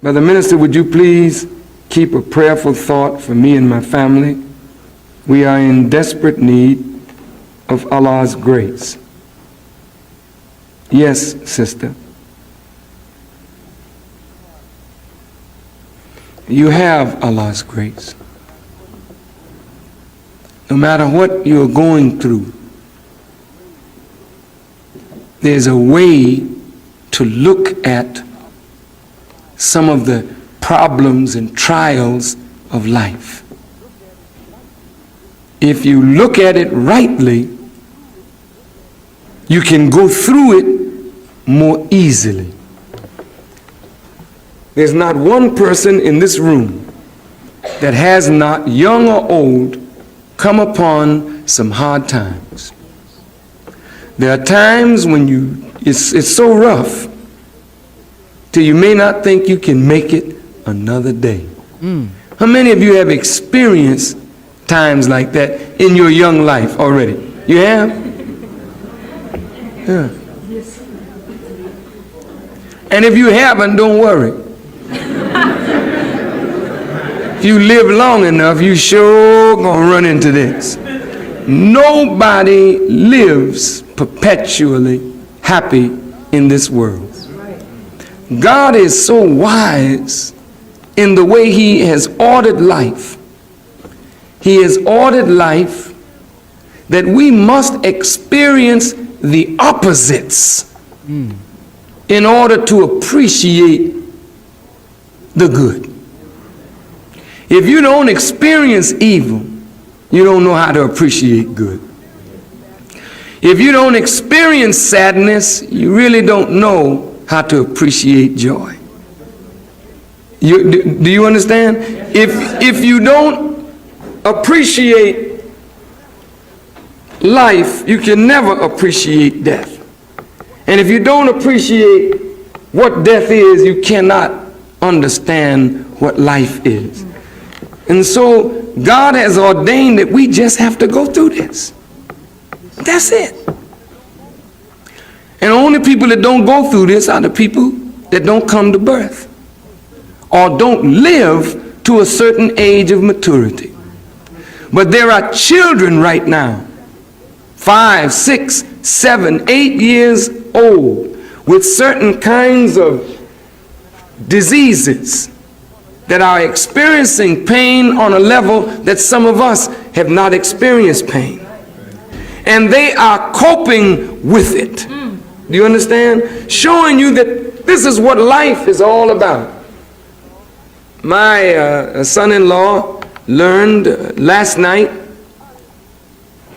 Brother Minister, would you please keep a prayerful thought for me and my family? We are in desperate need of Allah's grace. Yes, sister. You have Allah's grace. No matter what you're going through, there's a way to look at some of the problems and trials of life. If you look at it rightly, you can go through it more easily. There's not one person in this room that has not, young or old, come upon some hard times. There are times when it's so rough till you may not think you can make it another day. How many of you have experienced times like that in your young life already? You have? Yeah. And if you haven't, don't worry. If you live long enough, you sure gonna run into this. Nobody lives perpetually happy in this world. God is so wise in the way He has ordered life. He has ordered life that we must experience the opposites in order to appreciate the good. If you don't experience evil, you don't know how to appreciate good. If you don't experience sadness, you really don't know how to appreciate joy. Do you understand? If you don't appreciate life, you can never appreciate death. And if you don't appreciate what death is, you cannot understand what life is. And so God has ordained that we just have to go through this. That's it. And only people that don't go through this are the people that don't come to birth or don't live to a certain age of maturity. But there are children right now, 5, 6, 7, 8 years old, with certain kinds of diseases that are experiencing pain on a level that some of us have not experienced pain. And they are coping with it. Do you understand? Showing you that this is what life is all about. My son-in-law learned last night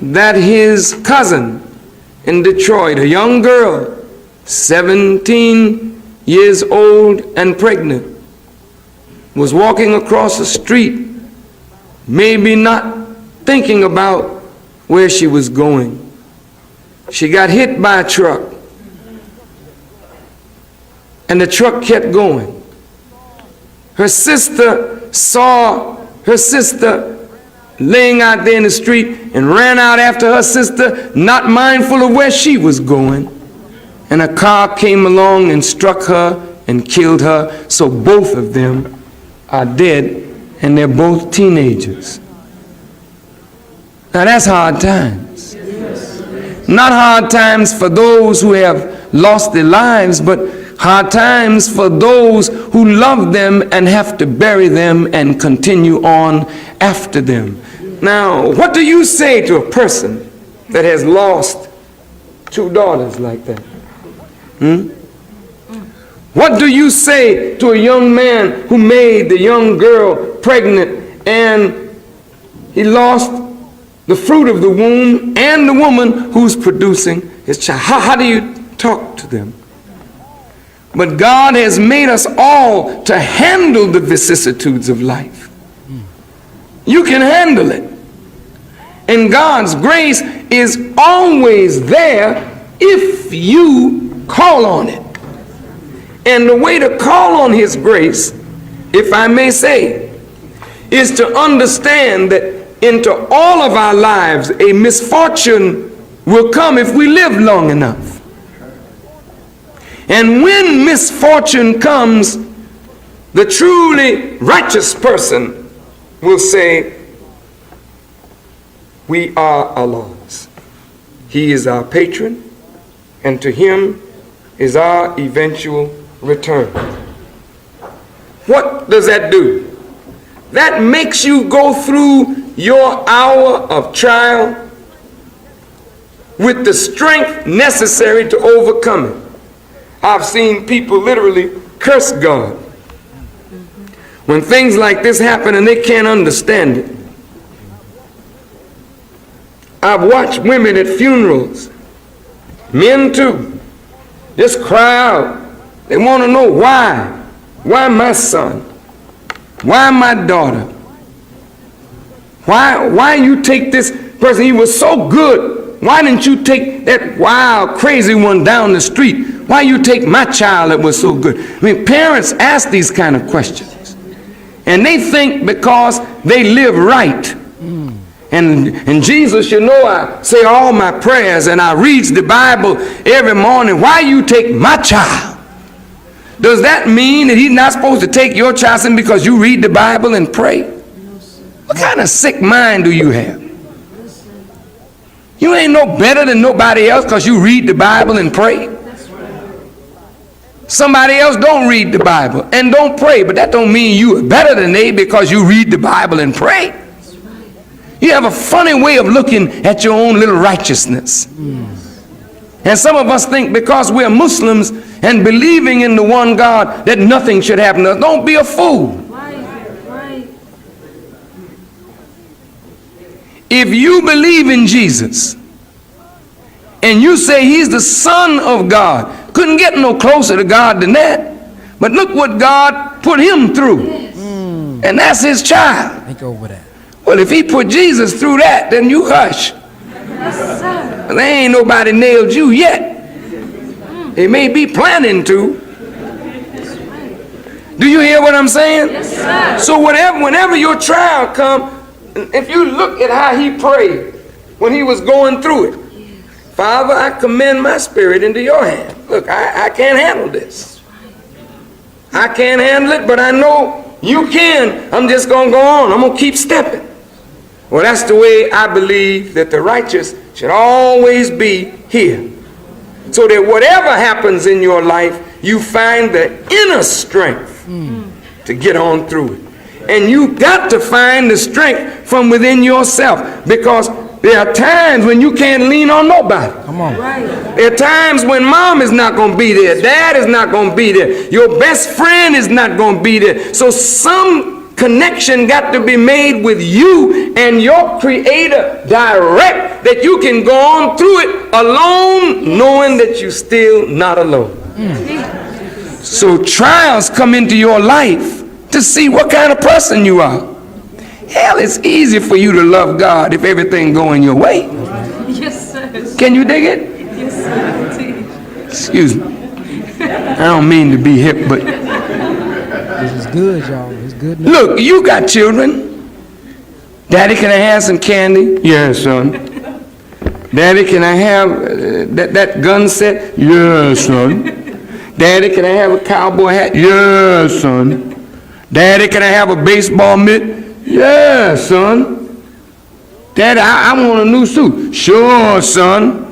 that his cousin in Detroit, a young girl, 17 years old and pregnant, was walking across the street, maybe not thinking about where she was going. She got hit by a truck, and the truck kept going. Her sister saw her sister laying out there in the street and ran out after her sister, not mindful of where she was going. And a car came along and struck her and killed her. So both of them are dead, and they're both teenagers. Now that's hard times. Not hard times for those who have lost their lives, but hard times for those who love them and have to bury them and continue on after them. Now, what do you say to a person that has lost 2 daughters like that? What do you say to a young man who made the young girl pregnant and he lost the fruit of the womb and the woman who's producing his child? How do you talk to them? But God has made us all to handle the vicissitudes of life. You can handle it. And God's grace is always there if you call on it. And the way to call on His grace, if I may say, is to understand that into all of our lives a misfortune will come if we live long enough. And when misfortune comes, The truly righteous person will say, we are Allah's. He is our patron, and to him is our eventual return. What does that do? That makes you go through your hour of trial with the strength necessary to overcome it. I've seen people literally curse God when things like this happen and they can't understand it. I've watched women at funerals, men too, just cry out. They want to know why. Why my son? Why my daughter? Why you take this person? He was so good. Why didn't you take that wild, crazy one down the street? Why you take my child that was so good? I mean, parents ask these kind of questions. And they think because they live right. And Jesus, you know, I say all my prayers and I read the Bible every morning. Why you take my child? Does that mean that he's not supposed to take your child simply because you read the Bible and pray? What kind of sick mind do you have? You ain't no better than nobody else because you read the Bible and pray. Somebody else don't read the Bible and don't pray, but that don't mean you are better than they because you read the Bible and pray. You have a funny way of looking at your own little righteousness. And some of us think because we're Muslims and believing in the one God that nothing should happen to us. Don't be a fool. Right. If you believe in Jesus and you say he's the Son of God, couldn't get no closer to God than that. But look what God put him through. And that's his child. Think over that. Well, if he put Jesus through that, then you hush. Yes, sir. Well, there ain't nobody nailed you yet. They may be planning to. Do you hear what I'm saying? Yes, sir. So whenever your trial comes, if you look at how he prayed when he was going through it, Father, I commend my spirit into your hand. Look, I can't handle this. I can't handle it, but I know you can. I'm just going to go on. I'm going to keep stepping. Well, that's the way I believe that the righteous should always be here. So that whatever happens in your life, you find the inner strength to get on through it. And you got to find the strength from within yourself, because there are times when you can't lean on nobody. Come on. Right. There are times when mom is not going to be there, dad is not going to be there, your best friend is not going to be there. So some connection got to be made with you and your Creator direct, that you can go on through it alone, knowing that you're still not alone. So trials come into your life to see what kind of person you are. Hell, it's easy for you to love God if everything going your way. Yes, sir. Can you dig it? Yes, sir. Excuse me. I don't mean to be hip, but this is good, y'all. It's good. Look, you got children. Daddy, can I have some candy? Yes, son. Daddy, can I have that gun set? Yes, son. Daddy, can I have a cowboy hat? Yes, son. Daddy, can I have a baseball mitt? Yes, son. Daddy, I want a new suit. Sure, son.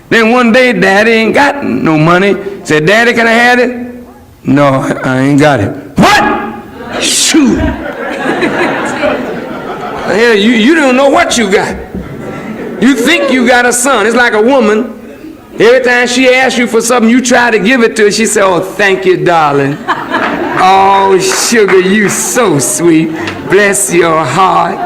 Then one day, Daddy ain't got no money. Said, Daddy, can I have it? No, I ain't got it. What? Shoot. Hell, you don't know what you got. You think you got a son. It's like a woman. Every time she asks you for something, you try to give it to her. She said, oh, thank you, darling. Oh, sugar, you so sweet. Bless your heart.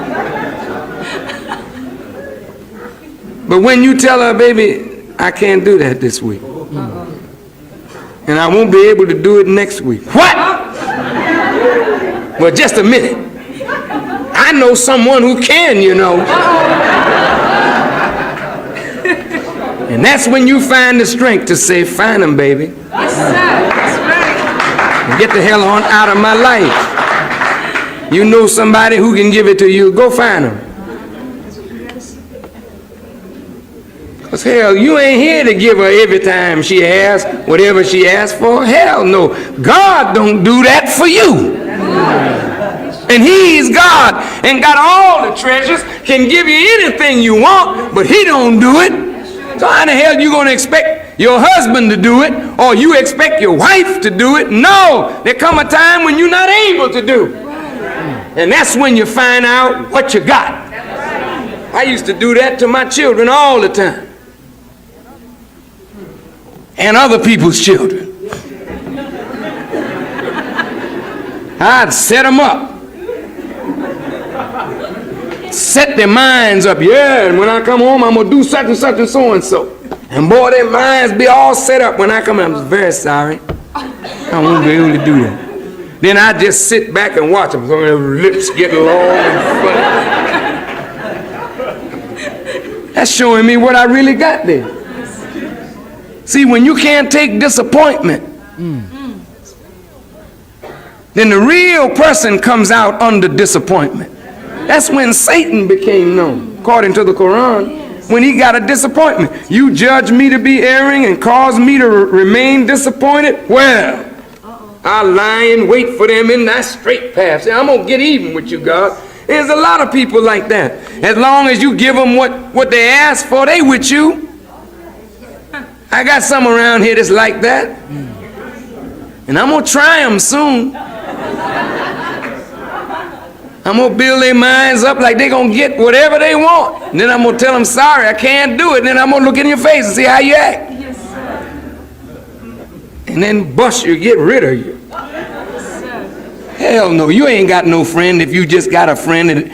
But when you tell her, baby, I can't do that this week. And I won't be able to do it next week. What? Well, just a minute. I know someone who can, you know. And that's when you find the strength to say, find him, baby. Yes, sir. That's right. And get the hell on out of my life. You know somebody who can give it to you, go find him. Because hell, you ain't here to give her every time she asks whatever she asks for. Hell no. God don't do that for you. And he's God and got all the treasures, can give you anything you want, but he don't do it. So how the hell you going to expect your husband to do it, or you expect your wife to do it? No, there come a time when you're not able to do. And that's when you find out what you got. I used to do that to my children all the time. And other people's children. I'd set them up. Set their minds up. Yeah, and when I come home, I'm going to do such and such and so and so. And boy, their minds be all set up when I come home. I'm very sorry. I won't be able to do that. Then I just sit back and watch them. Some of their lips get long and funny. That's showing me what I really got there. See, when you can't take disappointment, then the real person comes out under disappointment. That's when Satan became known, according to the Quran, when he got a disappointment. You judge me to be erring and cause me to remain disappointed? Well, I'll lie in wait for them in that straight path. See, I'm going to get even with you, God. There's a lot of people like that. As long as you give them what they ask for, they with you. I got some around here that's like that. And I'm going to try them soon. I'm going to build their minds up like they're going to get whatever they want. And then I'm going to tell them, sorry, I can't do it. And then I'm going to look in your face and see how you act. Yes, sir. And then bust you, get rid of you. Yes, hell no, you ain't got no friend if you just got a friend and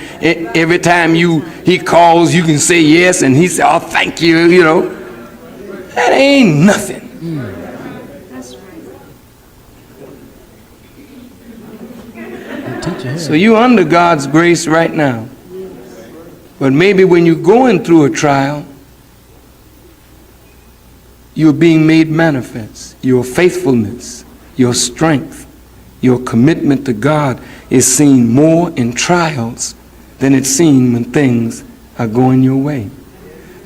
every time he calls, you can say yes and he says, oh, thank you, you know. That ain't nothing. So you're under God's grace right now. But maybe when you're going through a trial, you're being made manifest. Your faithfulness, your strength, your commitment to God is seen more in trials than it's seen when things are going your way.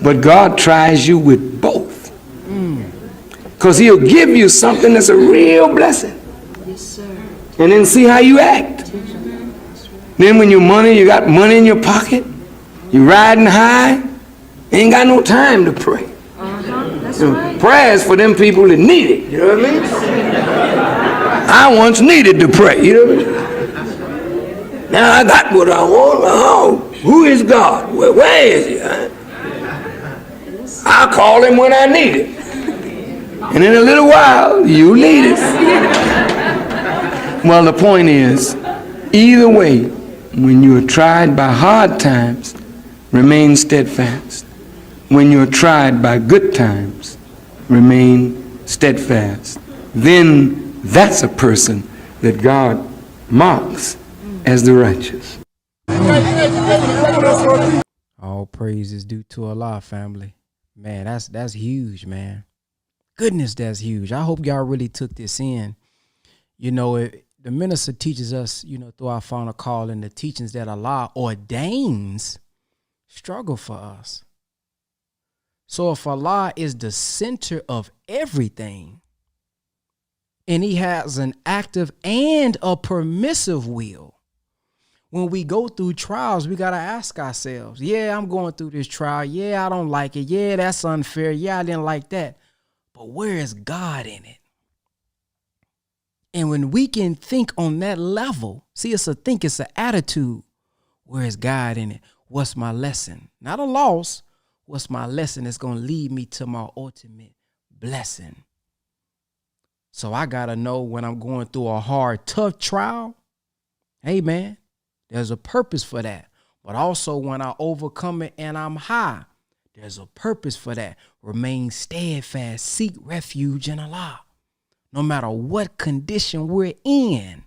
But God tries you with both. Because he'll give you something that's a real blessing. Yes, sir. And then see how you act. Then when you got money in your pocket, you're riding high, ain't got no time to pray. That's right. Prayer is for them people that need it, you know what I mean? I once needed to pray, you know what I mean? Now I got what I want. Oh, who is God? Where is he? I'll call him when I need it. And in a little while, you need it. Well, the point is, either way, when you are tried by hard times, remain steadfast. When you're tried by good times, remain steadfast. Then that's a person that God marks as the righteous. All praise is due to Allah, family. Man, that's huge, man. Goodness, that's huge. I hope y'all really took this in. You know, the minister teaches us, you know, through our final call and the teachings that Allah ordains struggle for us. So if Allah is the center of everything and he has an active and a permissive will, when we go through trials, we got to ask ourselves, yeah, I'm going through this trial. Yeah, I don't like it. Yeah, that's unfair. Yeah, I didn't like that. But where is God in it? And when we can think on that level, see, it's an attitude. Where is God in it? What's my lesson? Not a loss. What's my lesson that's going to lead me to my ultimate blessing? So I got to know when I'm going through a hard, tough trial, hey, man, there's a purpose for that. But also when I overcome it and I'm high, there's a purpose for that. Remain steadfast. Seek refuge in Allah. No matter what condition we're in,